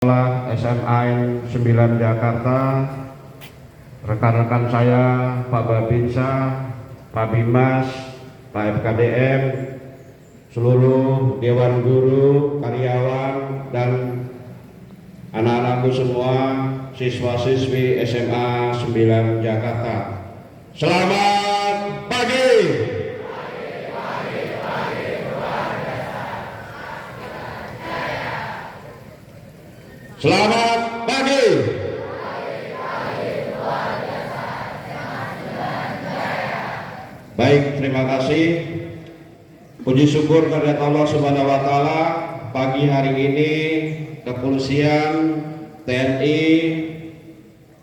SMA 9 Jakarta, rekan-rekan saya, Pak Babinsa, Pak Bimas, Pak FKDM, seluruh Dewan Guru, karyawan, dan anak-anakku semua, siswa-siswi SMA 9 Jakarta. Selamat pagi. Selamat pagi. Baik, terima kasih. Puji syukur kepada Allah Subhanahu wa Ta'ala, pagi hari ini kepolisian, TNI,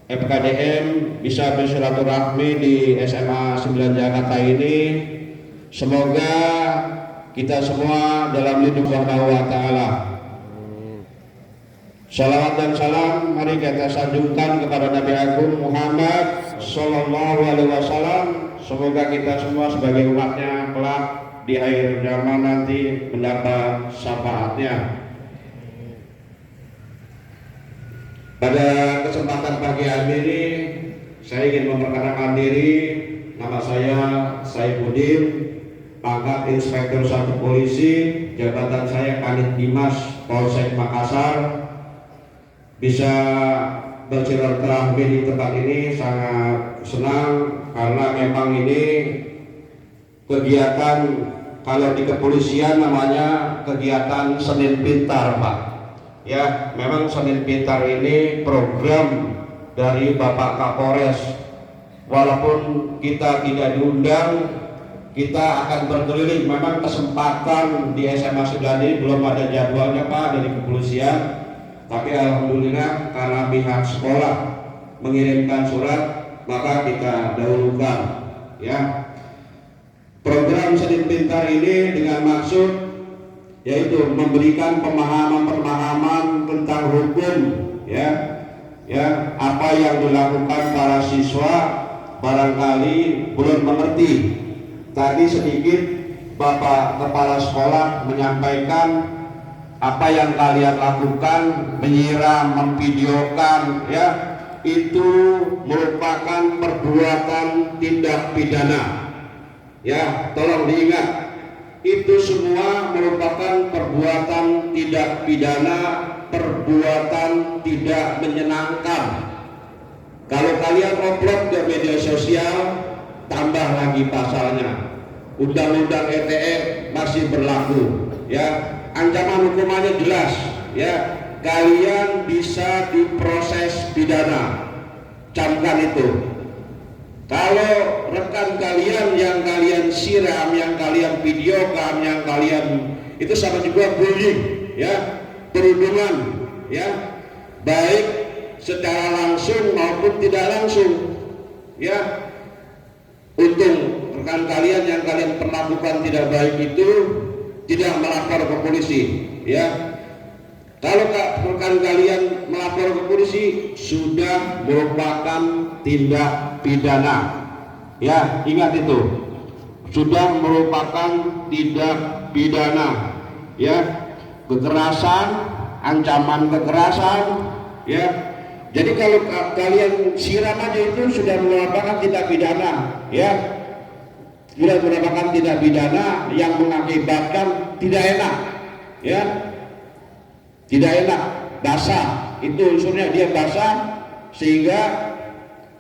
FKDM bisa bersilaturahmi di SMA 9 Jakarta ini. Semoga kita semua dalam lindungan Allah Subhanahu wa Ta'ala. Salawat dan salam mari kita sanjungkan kepada Nabi Agung Muhammad Sallallahu Alaihi Wasallam. Semoga kita semua sebagai umatnya kelak di akhir zaman nanti mendapat syafaatnya. Pada kesempatan pagi hari ini saya ingin memperkenalkan diri. Nama saya Saifuddin, pangkat Inspektur 1 Polisi, jabatan saya Kanit Dimas Polsek Makassar. Bisa bersilaturahmi di tempat ini sangat senang karena memang ini kegiatan, kalau di kepolisian namanya kegiatan Senin Pintar, Pak. Ya, memang Senin Pintar ini program dari Bapak Kapolres. Walaupun kita tidak diundang, kita akan berkeliling. Memang kesempatan di SMA 9 ini belum ada jadwalnya, Pak, dari kepolisian. Tapi alhamdulillah karena pihak sekolah mengirimkan surat, maka kita dahulukan. Ya, program Senin Pintar ini dengan maksud yaitu memberikan pemahaman tentang hukum, ya, apa yang dilakukan para siswa barangkali belum mengerti. Tadi sedikit Bapak Kepala Sekolah menyampaikan apa yang kalian lakukan, menyiram, memvideokan, ya, itu merupakan perbuatan tindak pidana. Ya, tolong diingat, itu semua merupakan perbuatan tidak pidana, perbuatan tidak menyenangkan. Kalau kalian upload ke media sosial, tambah lagi pasalnya. Undang-undang ITE masih berlaku, ya. Ancaman hukumannya jelas, ya. Kalian bisa diproses pidana. Camkan itu. Kalau rekan kalian yang kalian siram, yang kalian videokan, yang kalian itu sama juga bullying, ya, perundungan, ya, baik secara langsung maupun tidak langsung, ya. Untung rekan kalian yang kalian perlakukan tidak baik itu tidak melapor ke polisi, ya. Kalau rekan kalian melapor ke polisi sudah merupakan tindak pidana, ya, ingat itu sudah merupakan tindak pidana, ya. Kekerasan, ancaman kekerasan, ya. Jadi kalau kalian siram aja itu sudah merupakan tindak pidana, ya. Sudah merupakan tindak pidana yang mengakibatkan tidak enak, ya, tidak enak, basah, itu unsurnya dia basah sehingga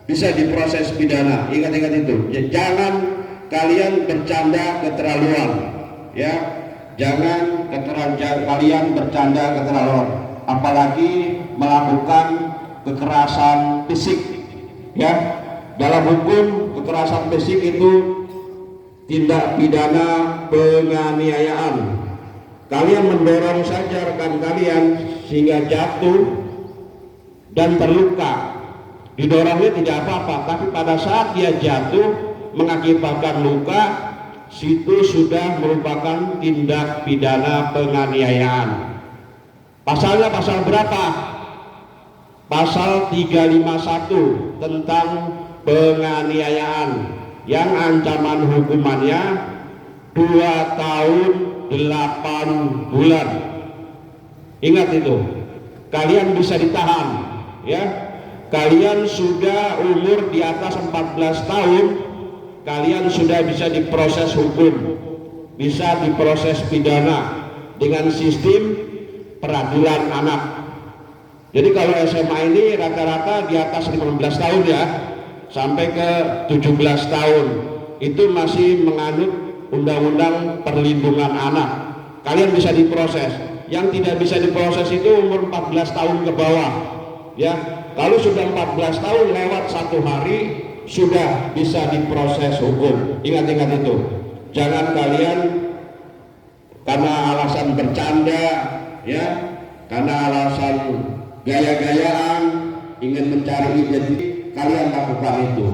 bisa diproses pidana. Ingat-ingat itu, jangan kalian bercanda keterlaluan, ya, jangan kalian bercanda keterlaluan, apalagi melakukan kekerasan fisik, ya. Dalam hukum kekerasan fisik itu tindak pidana penganiayaan. Kalian mendorong saja rekan kalian sehingga jatuh dan terluka. Didorongnya tidak apa-apa, tapi pada saat dia jatuh mengakibatkan luka, situ sudah merupakan tindak pidana penganiayaan. Pasalnya pasal berapa? Pasal 351 tentang penganiayaan, yang ancaman hukumannya 2 tahun 8 bulan. Ingat itu, kalian bisa ditahan, ya. Kalian sudah umur di atas 14 tahun, kalian sudah bisa diproses hukum, bisa diproses pidana dengan sistem peradilan anak. Jadi kalau SMA ini rata-rata di atas 15 tahun ya, sampai ke 17 tahun itu masih menganut undang-undang perlindungan anak. Kalian bisa diproses. Yang tidak bisa diproses itu umur 14 tahun ke bawah, ya. Kalau sudah 14 tahun lewat 1 hari sudah bisa diproses hukum. Ingat-ingat itu. Jangan kalian karena alasan bercanda, ya, karena alasan gaya-gayaan, ingin mencari identitas, kalian lakukan itu.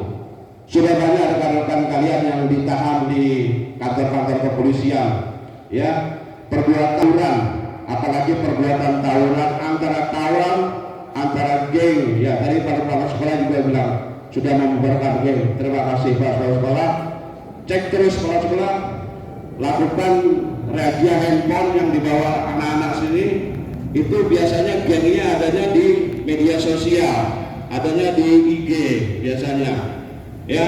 Sudah banyak rekan-rekan kalian yang ditahan di kantor-kantor kepolisian, ya, perbuatan, apalagi perbuatan tawuran antara geng, ya. Tadi para sekolah juga bilang sudah membubarkan geng. Terima kasih Pak Sekolah. Cek terus sekolah-sekolah, lakukan razia handphone yang dibawa anak-anak sini. Itu biasanya gengnya adanya di media sosial, adanya di IG biasanya, ya.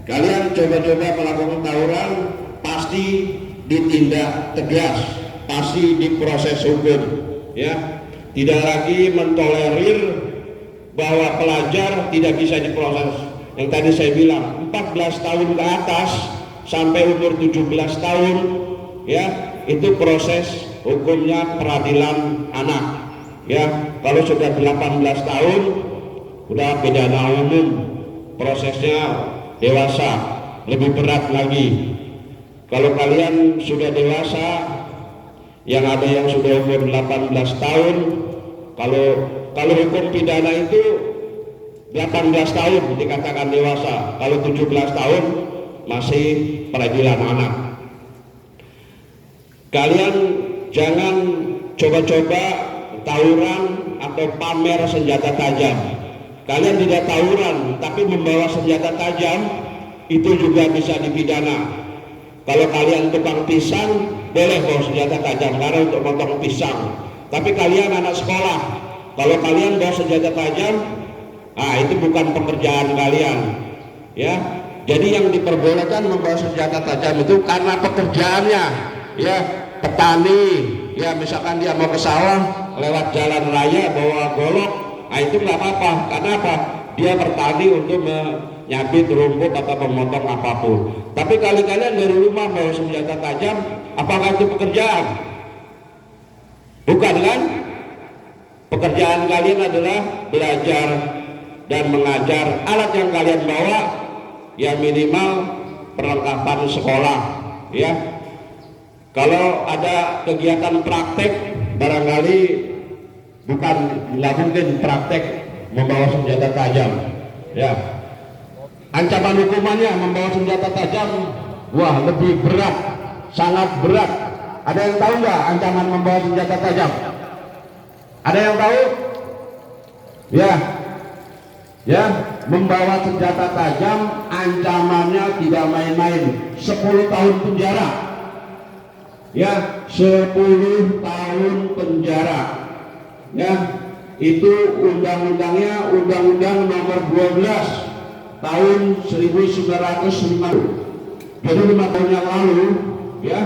Kalian coba-coba melakukan tawuran, pasti ditindak tegas, pasti diproses hukum, ya. Tidak lagi mentolerir bahwa pelajar tidak bisa diproses. Yang tadi saya bilang 14 tahun ke atas sampai umur 17 tahun, ya, itu proses hukumnya peradilan anak, ya. Kalau sudah 18 tahun udah pidana umum, prosesnya dewasa, lebih berat lagi. Kalau kalian sudah dewasa, yang ada yang sudah umur 18 tahun, kalau hukum pidana itu 18 tahun dikatakan dewasa, kalau 17 tahun masih peradilan anak. Kalian jangan coba-coba tawuran atau pamer senjata tajam. Kalian tidak tawuran tapi membawa senjata tajam, itu juga bisa dipidana. Kalau kalian tukang pisang, boleh bawa senjata tajam karena untuk motong pisang. Tapi kalian anak sekolah, kalau kalian bawa senjata tajam, itu bukan pekerjaan kalian, ya. Jadi yang diperbolehkan membawa senjata tajam itu karena pekerjaannya, ya. Petani, ya, misalkan dia mau ke sawah lewat jalan raya bawa golok, itu nggak apa-apa. Karena apa? Dia bertani untuk menyabit rumput atau memotong apapun. Tapi kalian dari rumah bawa senjata tajam, apakah itu pekerjaan? Bukan kan? Pekerjaan kalian adalah belajar dan mengajar. Alat yang kalian bawa ya minimal perlengkapan sekolah, ya. Kalau ada kegiatan praktek, barangkali nggak mungkin praktek membawa senjata tajam, ya. Ancaman hukumannya membawa senjata tajam, wah, lebih berat, sangat berat. Ada yang tahu nggak ancaman membawa senjata tajam? Ada yang tahu? Ya, membawa senjata tajam ancamannya tidak main-main, 10 tahun penjara. Ya, 10 tahun penjara. Ya, itu undang-undangnya Undang-Undang Nomor 12 tahun 1950. Jadi 5 tahun yang lalu, ya,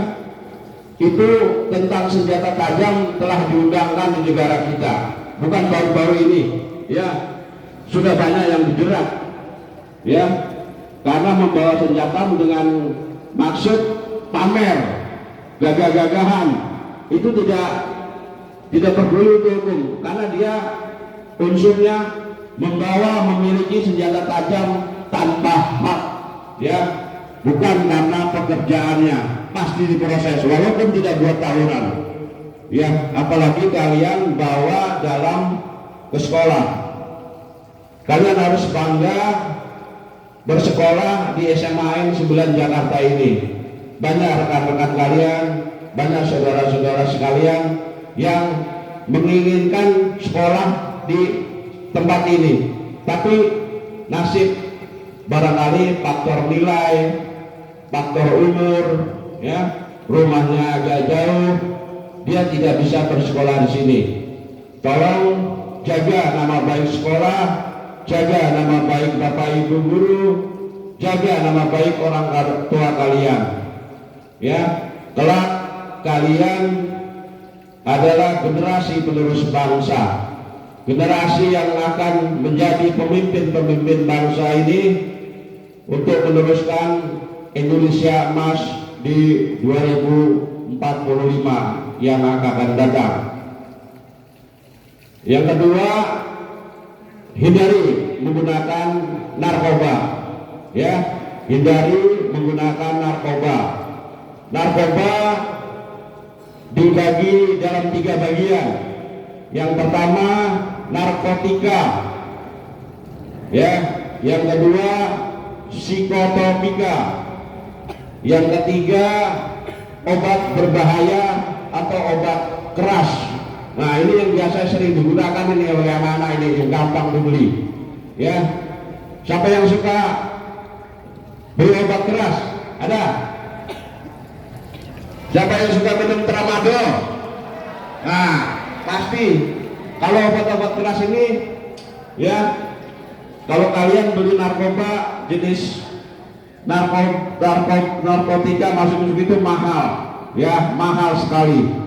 itu tentang senjata tajam telah diundangkan di negara kita. Bukan baru-baru ini, ya. Sudah banyak yang dijerat, ya, karena membawa senjata dengan maksud pamer, gagah-gagahan. Itu tidak peduli hukum, karena dia unsurnya memiliki senjata tajam tanpa hak, ya, bukan karena pekerjaannya. Pasti diproses walaupun tidak buat tawuran, ya. Apalagi kalian bawa ke sekolah. Kalian harus bangga bersekolah di SMA 9 Jakarta ini. Banyak rekan-rekan kalian, banyak saudara-saudara sekalian yang menginginkan sekolah di tempat ini, tapi nasib barangkali faktor nilai, faktor umur, ya, rumahnya agak jauh, dia tidak bisa bersekolah di sini. tolong jaga nama baik sekolah, jaga nama baik Bapak Ibu guru, jaga nama baik orang tua kalian. Ya, kelak kalian adalah generasi penerus bangsa, generasi yang akan menjadi pemimpin-pemimpin bangsa ini untuk meneruskan Indonesia emas di 2045 yang akan datang. Yang kedua, hindari menggunakan narkoba. Ya, hindari menggunakan narkoba. Narkoba dibagi dalam 3 bagian. Yang pertama, narkotika. Ya, yang kedua, psikotropika. Yang ketiga, obat berbahaya atau obat keras. Nah, ini yang biasa sering digunakan ini oleh anak-anak ini, yang gampang dibeli. Ya, siapa yang suka beli obat keras? Ada? Siapa yang suka minum tramadol? Nah, pasti kalau obat-obat keras ini, ya, kalau kalian beli narkoba jenis narkotika masuk itu mahal, ya, mahal sekali.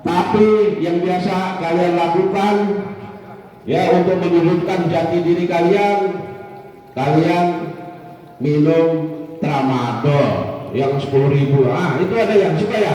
Tapi yang biasa kalian lakukan, ya, untuk menyudutkan jati diri kalian, kalian minum tramadol yang 10.000. Ah, itu ada yang suka ya.